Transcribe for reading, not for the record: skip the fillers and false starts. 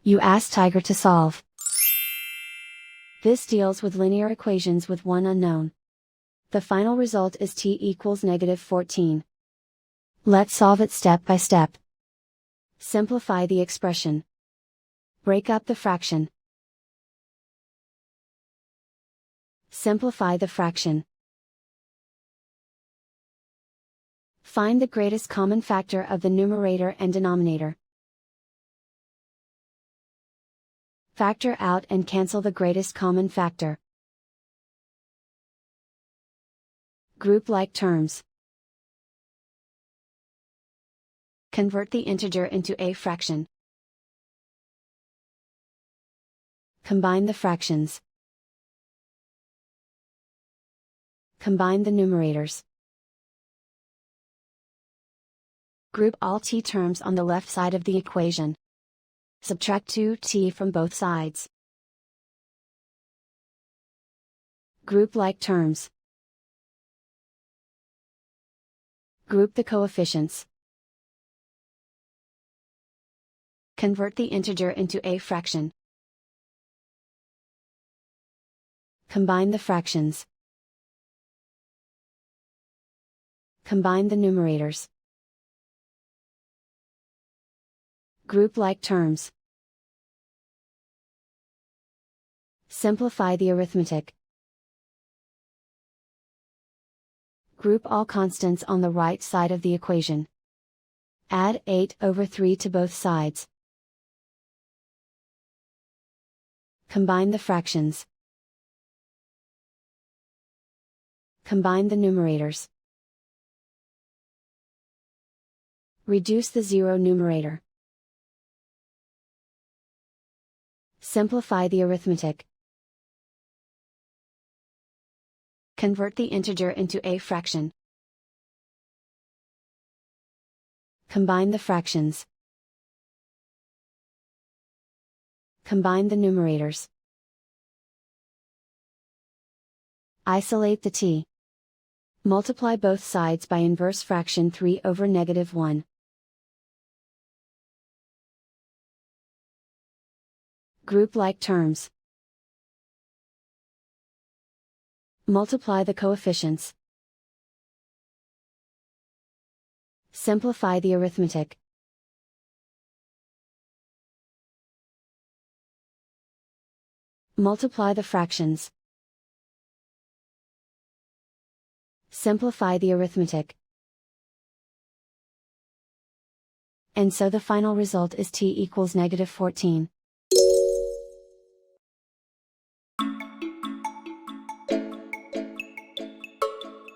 You ask Tiger to solve. This deals with linear equations with one unknown. The final result is t equals -14. Let's solve it step by step. Simplify the expression. Break up the fraction. Simplify the fraction. Find the greatest common factor of the numerator and denominator. Factor out and cancel the greatest common factor. Group like terms. Convert the integer into a fraction. Combine the fractions. Combine the numerators. Group all t terms on the left side of the equation. Subtract 2t from both sides. Group like terms. Group the coefficients. Convert the integer into a fraction. Combine the fractions. Combine the numerators. Group like terms. Simplify the arithmetic. Group all constants on the right side of the equation. Add 8/3 to both sides. Combine the fractions. Combine the numerators. Reduce the zero numerator. Simplify the arithmetic. Convert the integer into a fraction. Combine the fractions. Combine the numerators. Isolate the t. Multiply both sides by inverse fraction 3/-1. Group like terms. Multiply the coefficients. Simplify the arithmetic. Multiply the fractions. Simplify the arithmetic. And so the final result is t equals -14.